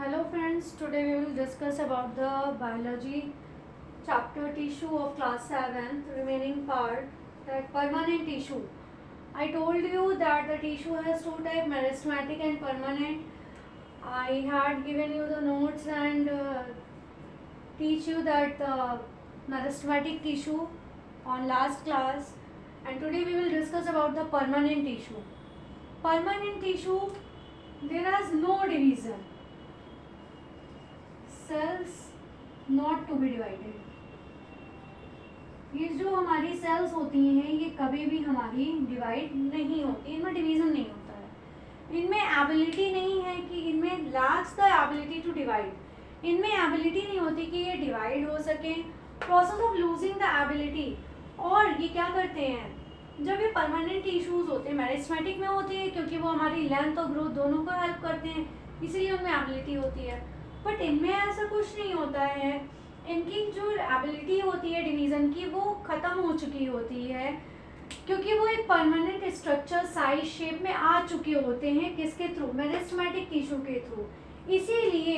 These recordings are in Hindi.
Hello friends, today we will discuss about the biology chapter tissue of class 7th remaining part, that permanent tissue. I told you that the tissue has two types, meristematic and permanent. I had given you the notes and teach you that meristematic tissue on last class, and today we will discuss about the permanent tissue. Permanent tissue, there is no division, cells not to be divided. ये जो हमारी सेल्स होती हैं ये कभी भी हमारी डिवाइड नहीं होती, इनमें डिवीजन नहीं होता है, इनमें एबिलिटी नहीं है कि इनमें lacks the ability to divide, इनमें एबिलिटी नहीं होती कि ये डिवाइड हो सके, process of losing the ability. और ये क्या करते हैं, जब ये परमानेंट टिश्यूज होते हैं मेरिस्टेमेटिक में होते हैं क्योंकि वो हमारी लेंथ और ग्रोथ दोनों को हेल्प करते हैं, इसीलिए उनमें एबिलिटी होती है। बट इनमें ऐसा कुछ नहीं होता है, इनकी जो एबिलिटी होती है डिवीज़न की वो ख़त्म हो चुकी होती है क्योंकि वो एक परमानेंट स्ट्रक्चर साइज शेप में आ चुके होते हैं, किसके थ्रू, मेरिस्टेमेटिक टिश्यू के थ्रू। इसीलिए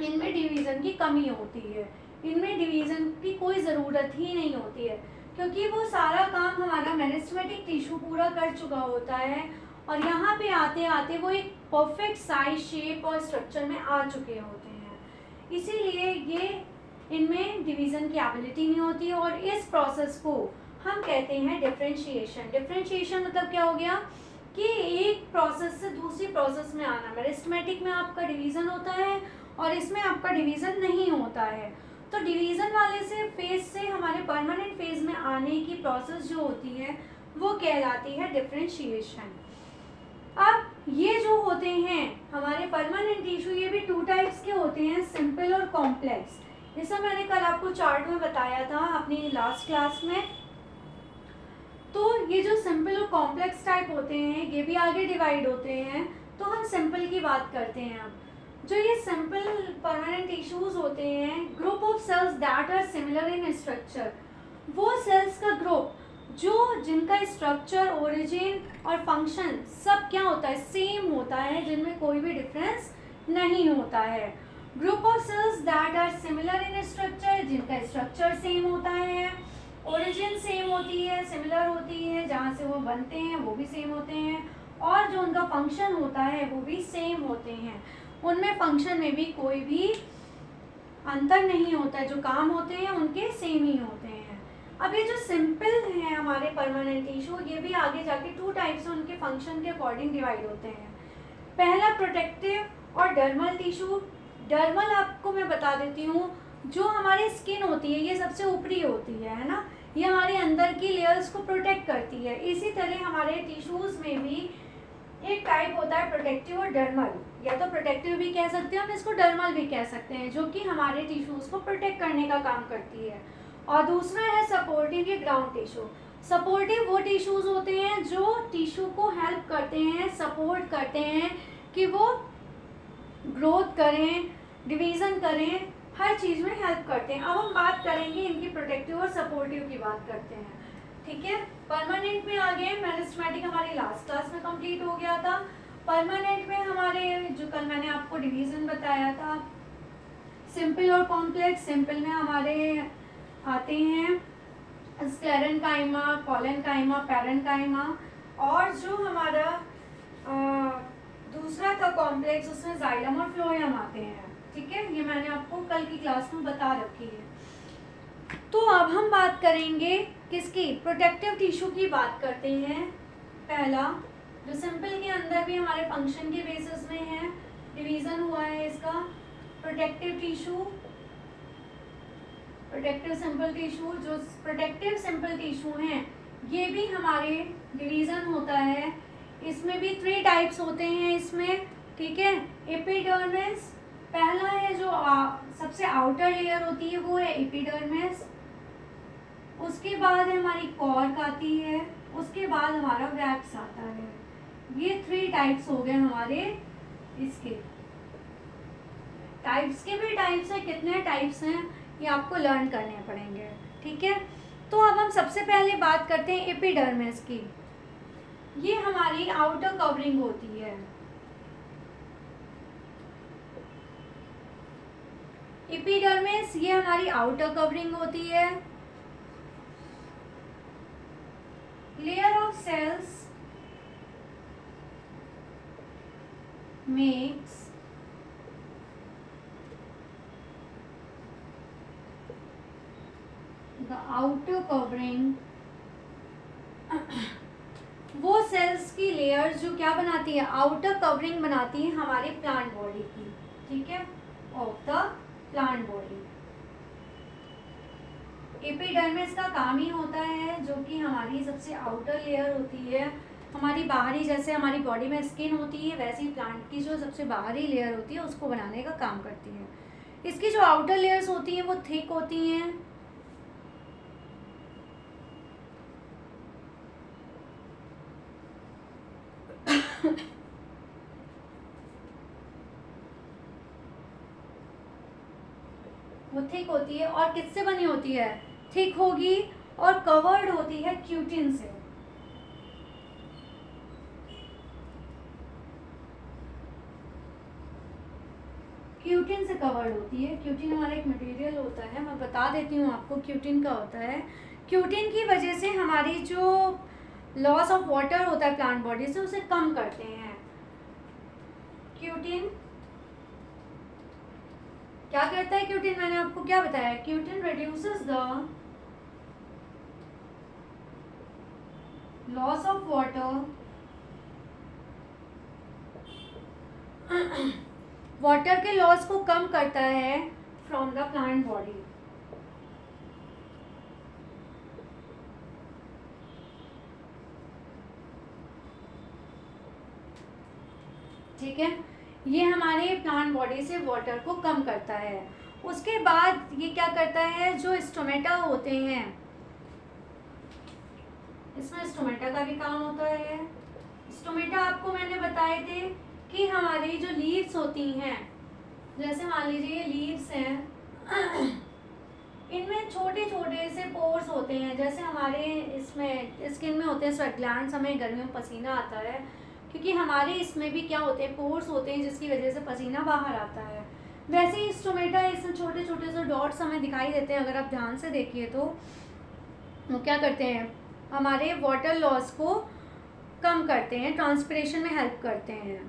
इनमें डिवीज़न की कमी होती है, इनमें डिवीज़न की कोई ज़रूरत ही नहीं होती है क्योंकि वो सारा काम हमारा मेरिस्टेमेटिक टिश्यू पूरा कर चुका होता है और यहाँ पे आते आते वो एक परफेक्ट साइज शेप और स्ट्रक्चर में आ चुके होते हैं। इसीलिए ये इनमें डिवीज़न की एबिलिटी नहीं होती है और इस प्रोसेस को हम कहते हैं डिफरेंशिएशन। डिफरेंशिएशन मतलब क्या हो गया कि एक प्रोसेस से दूसरी प्रोसेस में आना। मेरिस्टेमेटिक में आपका डिवीज़न होता है और इसमें आपका डिवीज़न नहीं होता है, तो डिवीज़न वाले से फेज से हमारे परमानेंट फेज में आने की प्रोसेस जो होती है वो कहलाती है डिफरेंशिएशन। अब ये जो होते हैं हमारे परमानेंट टिश्यू, ये भी टू टाइप्स के होते हैं, सिंपल और कॉम्प्लेक्स। जैसा मैंने कल आपको चार्ट में बताया था अपनी लास्ट क्लास में। तो ये जो सिंपल और कॉम्प्लेक्स टाइप होते हैं ये भी आगे डिवाइड होते हैं, तो हम सिंपल की बात करते हैं। अब जो ये सिंपल परमानेंट टिश्यूज होते हैं, group of cells that are similar in structure, वो सेल्स का ग्रुप जो जिनका स्ट्रक्चर, ओरिजिन और फंक्शन सब क्या होता है, सेम होता है, जिनमें कोई भी डिफरेंस नहीं होता है। Group of cells that are similar in structure, जिनका स्ट्रक्चर सेम होता है, ओरिजिन सेम होती है, सिमिलर होती है, जहाँ से वो बनते हैं वो भी सेम होते हैं, और जो उनका फंक्शन होता है वो भी सेम होते हैं, उनमें फंक्शन में भी कोई भी अंतर नहीं होता है, जो काम होते हैं उनके सेम ही होते हैं। अब ये जो सिंपल हैं हमारे परमानेंट टिश्यू, ये भी आगे जाके टू टाइप्स से उनके फंक्शन के अकॉर्डिंग डिवाइड होते हैं। पहला प्रोटेक्टिव और डर्मल टिश्यू। डर्मल आपको मैं बता देती हूँ, जो हमारी स्किन होती है ये सबसे ऊपरी होती है ना, ये हमारे अंदर की लेयर्स को प्रोटेक्ट करती है। इसी तरह हमारे टिश्यूज़ में भी एक टाइप होता है प्रोटेक्टिव और डर्मल, या तो प्रोटेक्टिव भी कह सकते हैं हम इसको, डर्मल भी कह सकते हैं, जो कि हमारे टिश्यूज़ को प्रोटेक्ट करने का काम करती है। और दूसरा है सपोर्टिव या ग्राउंड टिश्यू। सपोर्टिव वो टिश्यूज़ होते हैं जो टिश्यू को हेल्प करते हैं, सपोर्ट करते हैं कि वो ग्रोथ करें, डिवीज़न करें, हर चीज़ में हेल्प करते हैं। अब हम बात करेंगे इनकी प्रोटेक्टिव और सपोर्टिव की बात करते हैं, ठीक है। परमानेंट में आ गए, मेरिस्टेमेटिक हमारी लास्ट क्लास में कंप्लीट हो गया था। परमानेंट में हमारे जो कल मैंने आपको डिवीज़न बताया था, सिंपल और कॉम्प्लेक्स। सिंपल में हमारे आते हैं स्क्लेरेन्काइमा, कोलेन्काइमा, पैरेन्काइमा, और जो हमारा दूसरा था कॉम्प्लेक्स, उसमें जाइलम और फ्लोएम आते हैं, ठीक है। ये मैंने आपको कल की क्लास में बता रखी है। तो अब हम बात करेंगे किसकी, प्रोटेक्टिव टिश्यू की बात करते हैं। पहला जो सिंपल के अंदर भी हमारे फंक्शन के बेसिस में है, डिवीज़न हुआ है इसका, protective tissue, protective simple tissue. जो प्रोटेक्टिव सिंपल टिश्यू हैं ये भी हमारे डिवीज़न होता है, इसमें भी 3 टाइप्स होते हैं इसमें, ठीक है। एपिडर्मिस पहला है, जो सबसे आउटर लेयर होती है वो है एपिडर्मिस, उसके बाद है हमारी कॉर्क आती है, उसके बाद हमारा वैक्स आता है। ये 3 टाइप्स हो गए हमारे इसके। टाइप्स के भी टाइप्स हैं, कितने टाइप्स हैं ये आपको लर्न करने पड़ेंगे, ठीक है। तो अब हम सबसे पहले बात करते हैं एपिडर्मिस की। ये हमारी आउटर कवरिंग होती है, एपिडर्मिस ये हमारी आउटर कवरिंग होती है. Layer of cells makes the outer covering. वो सेल्स की लेयर्स जो क्या बनाती है, आउटर कवरिंग बनाती है हमारी प्लांट बॉडी की. ठीक है, of the plant body. Epidermis का काम ही होता है जो कि हमारी सबसे आउटर लेयर होती है हमारी बाहरी, जैसे हमारी बॉडी में स्किन होती है वैसे ही प्लांट की जो सबसे बाहरी लेयर होती है उसको बनाने का काम करती है. इसकी जो आउटर लेयर्स होती हैं वो थिक होती हैं. वो थिक होती है और किससे बनी होती है, थिक होगी और कवर्ड होती है क्यूटिन से. क्यूटिन से कवर्ड होती है. क्यूटिन हमारा एक मटेरियल होता है, मैं बता देती हूँ आपको क्यूटिन का होता है. क्यूटिन की वजह से हमारी जो लॉस ऑफ वाटर होता है प्लांट बॉडी से उसे कम करते हैं. क्यूटिन क्या करता है, क्यूटिन मैंने आपको क्या बताया, cutin reduces the loss of water, water के लॉस को कम करता है फ्रॉम द प्लांट बॉडी. ठीक है, ये हमारे प्लांट बॉडी से वाटर को कम करता है. उसके बाद ये क्या करता है, जो स्टोमेटा होते हैं, इसमें स्टोमेटा का भी काम होता है. स्टोमेटा आपको मैंने बताए थे कि हमारी जो लीव्स होती हैं, जैसे मान लीजिए ये लीव्स हैं, इनमें छोटे छोटे से पोर्स होते हैं. जैसे हमारे इसमें स्किन में होते हैं स्वेट ग्लैंड्स, हमें गर्मियों में पसीना आता है क्योंकि हमारे इसमें भी क्या होते हैं, पोर्स होते हैं जिसकी वजह से पसीना बाहर आता है. वैसे ही स्टोमेटा इसमें छोटे छोटे से डॉट्स हमें दिखाई देते हैं. अगर आप ध्यान से देखिए तो वो क्या करते हैं, हमारे वाटर लॉस को कम करते हैं, ट्रांसपिरेशन में हेल्प करते हैं.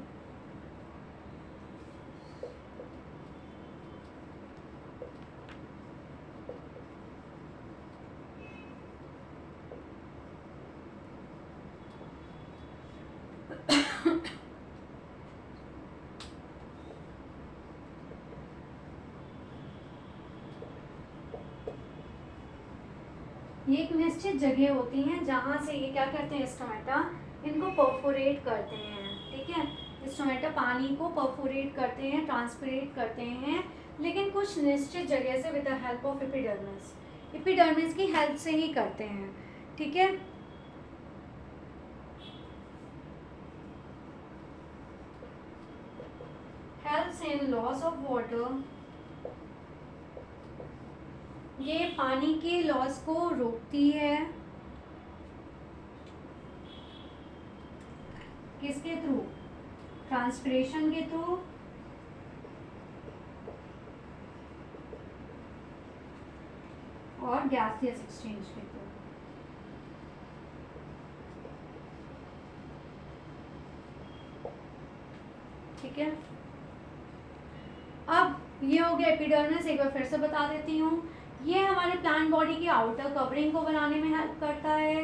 ये एक निश्चित जगह होती हैं जहाँ से ये क्या करते हैं, स्टोमेटा इनको परफोरेट करते हैं. ठीक है, स्टोमेटा पानी को परफोरेट करते हैं, ट्रांसपिरेट करते हैं, लेकिन कुछ निश्चित जगह से with the help of epidermis, epidermis की हेल्प से ही करते हैं. ठीक है, helps in loss of water, ये पानी के लॉस को रोकती है. किसके थ्रू, ट्रांसपिरेशन के थ्रू. और गैसियस एक्सचेंज के थ्रू. ठीक है, अब ये हो गया एपिडर्मिस. एक बार फिर से बता देती हूँ, ये हमारे प्लांट बॉडी की आउटर कवरिंग को बनाने में हेल्प करता है.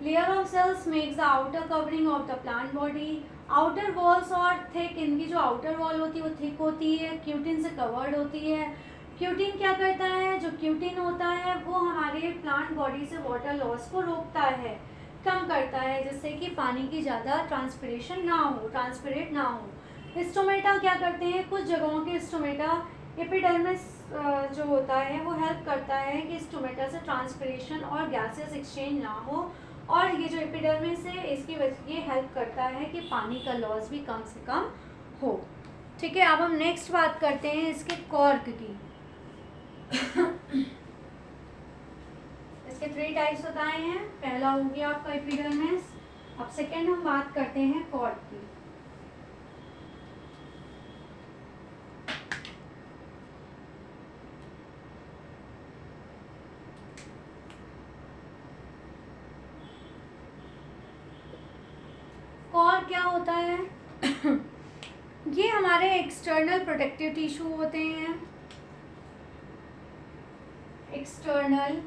Layer of cells makes the outer covering of the plant body. Outer walls और थिक, इनकी जो आउटर वॉल होती है वो थिक होती है, क्यूटिन से कवर्ड होती है. क्यूटिन क्या करता है, जो क्यूटिन होता है वो हमारे प्लांट बॉडी से वाटर लॉस को रोकता है, कम करता है, जिससे कि पानी की ज़्यादा ट्रांसपिरेशन ना हो, ट्रांसपिरेट ना हो. स्टोमेटा क्या करते हैं, कुछ जगहों के स्टोमेटा, एपिडर्मिस जो होता है वो हेल्प करता है कि स्टोमेटा से ट्रांसपिरेशन और गैसेस एक्सचेंज ना हो. और ये जो एपिडर्मिस है इसकी वजह ये हेल्प करता है कि पानी का लॉस भी कम से कम हो. ठीक है, अब हम नेक्स्ट बात करते हैं इसके कॉर्क की. इसके 3 टाइप्स बताए हैं. पहला हो गया आपका एपिडर्मिस. अब सेकेंड हम बात करते हैं कॉर्क की. होता है ये हमारे एक्सटर्नल प्रोटेक्टिव टिश्यू होते हैं, एक्सटर्नल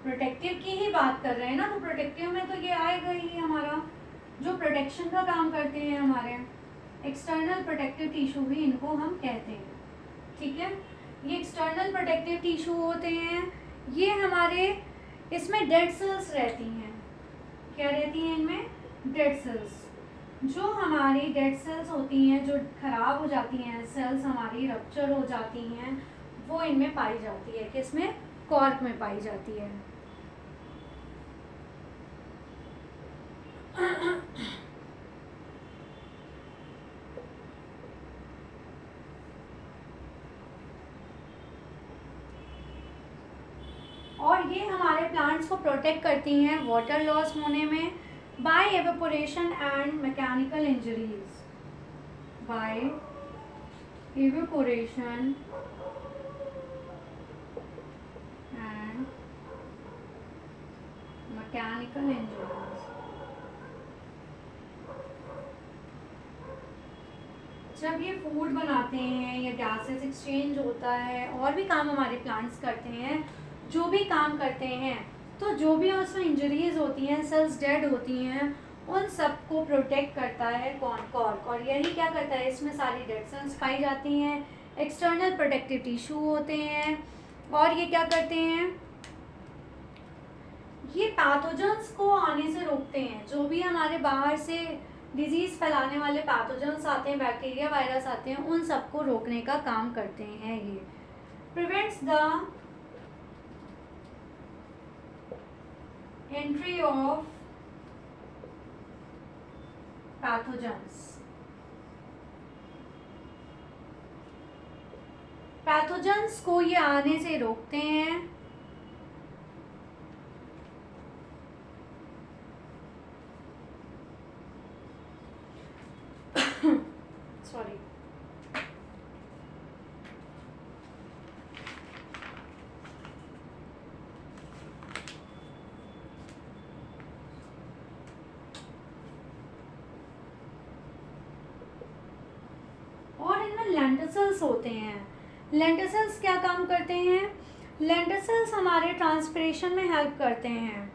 प्रोटेक्टिव की ही बात कर रहे हैं ना, तो प्रोटेक्टिव में तो ये आएगा ही हमारा, जो प्रोटेक्शन का काम करते हैं हमारे एक्सटर्नल प्रोटेक्टिव टिश्यू भी इनको हम कहते हैं, ठीक है। ये एक्सटर्नल प्रोटेक्टिव टिश्यू होते हैं, ये हमारे इसमें डेड सेल्स रहती हैं, क्या रहती हैं इनमें, डेड सेल्स। जो हमारी डेड सेल्स होती हैं, जो खराब हो जाती हैं, सेल्स हमारी रप्चर हो जाती हैं, वो इनमें पाई जाती है, किसमें, कॉर्क में पाई जाती है। और ये हमारे प्लांट्स को प्रोटेक्ट करती हैं वाटर लॉस होने में, by evaporation and mechanical injuries, by evaporation and mechanical injuries। जब ये फूड बनाते हैं या गैसेस एक्सचेंज होता है, और भी काम हमारे प्लांट्स करते हैं, जो भी काम करते हैं, तो जो भी उसमें इंजरीज होती हैं, सेल्स डेड होती हैं, उन सबको प्रोटेक्ट करता है कौन, कॉर्क। और यही क्या करता है, इसमें सारी डेड सेल्स पाई जाती हैं, एक्सटर्नल प्रोटेक्टिव टिश्यू होते हैं। और ये क्या करते हैं, ये पैथोजेंस को आने से रोकते हैं, जो भी हमारे बाहर से डिजीज फैलाने वाले पैथोजेंस आते हैं, बैक्टीरिया वायरस आते हैं, उन सबको रोकने का काम करते हैं। ये prevents the entry of pathogens, pathogens को ये आने से रोकते हैं। सॉरी, और इनमें लेंटिसल्स होते हैं। लेंटिसल्स क्या काम करते हैं, लेंटिसल्स हमारे ट्रांसपिरेशन में हेल्प करते हैं।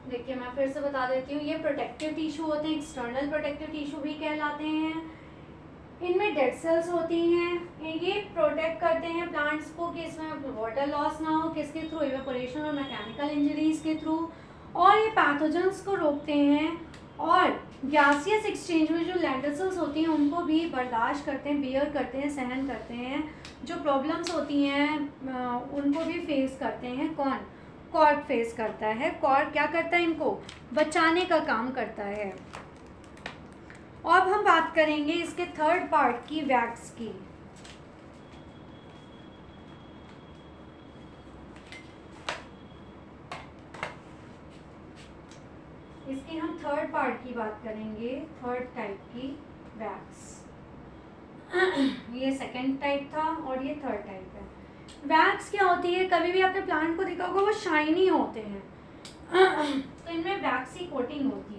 देखिए मैं फिर से बता देती हूँ, ये प्रोटेक्टिव टिश्यू होते हैं, एक्सटर्नल प्रोटेक्टिव टिश्यू भी कहलाते हैं। इनमें डेड सेल्स होती हैं, ये प्रोटेक्ट करते हैं प्लांट्स को कि इसमें वाटर लॉस ना हो, किसके थ्रू, इवेपोरेशन और मैकेनिकल इंजरीज के थ्रू। और ये पैथोजेंस को रोकते हैं, और गैसियस एक्सचेंज में जो लेंटिसल्स होती हैं उनको भी बर्दाश्त करते हैं, बियर करते हैं, सहन करते हैं। जो प्रॉब्लम्स होती हैं उनको भी फेस करते हैं, कौन, कॉर्क फेस करता है। कॉर्क क्या करता है, इनको बचाने का काम करता है। और अब हम बात करेंगे इसके थर्ड पार्ट की, वैक्स की। इसके हम थर्ड पार्ट की बात करेंगे, थर्ड टाइप की वैक्स। ये सेकंड टाइप था और ये थर्ड टाइप है। वैक्स क्या होती है, कभी भी आपने प्लांट को देखा होगा वो शाइनी होते हैं, तो इनमें वैक्सी कोटिंग होती है।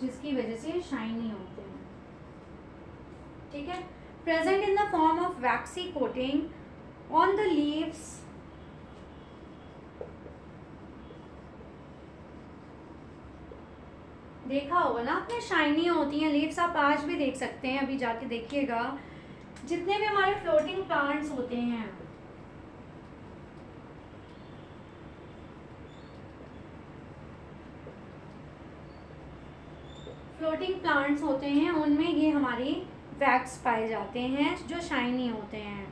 जिसकी वजह से शाइनी होते हैं, ठीक है। Present in the form of vaccine coating on the leaves देखा होगा ना आपने, शाइनी होती हैं लीव्स, आप आज भी देख सकते हैं, अभी जाके देखिएगा जितने भी हमारे फ्लोटिंग प्लांट्स होते हैं, फ्लोटिंग प्लांट्स होते हैं, उनमें ये हमारी वैक्स पाए जाते हैं जो शाइनी होते हैं।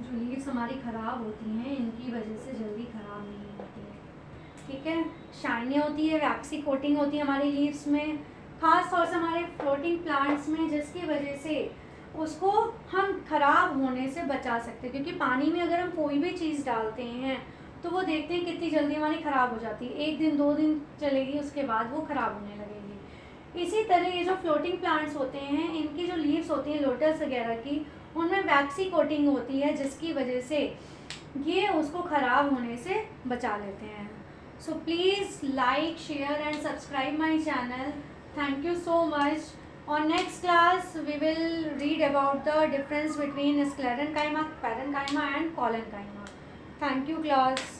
जो लीव्स हमारी ख़राब होती हैं इनकी वजह से जल्दी ख़राब नहीं होती है, ठीक है। शाइनी होती है, वैक्सी कोटिंग होती है हमारी लीव्स में, ख़ास तौर से हमारे फ्लोटिंग प्लांट्स में, जिसकी वजह से उसको हम ख़राब होने से बचा सकते हैं। क्योंकि पानी में अगर हम कोई भी चीज़ डालते हैं तो वो देखते हैं कितनी जल्दी हमारी ख़राब हो जाती है, 1 दिन 2 दिन चलेगी, उसके बाद वो ख़राब होने लगेगी। इसी तरह ये जो फ्लोटिंग प्लांट्स होते हैं इनकी जो लीव्स होती हैं लोटस वगैरह की, उनमें वैक्सी कोटिंग होती है, जिसकी वजह से ये उसको ख़राब होने से बचा लेते हैं। So please like, share and subscribe my channel. Thank you so much. On next class, we will read about the difference between sclerenchyma, parenchyma and collenchyma. Thank you, class.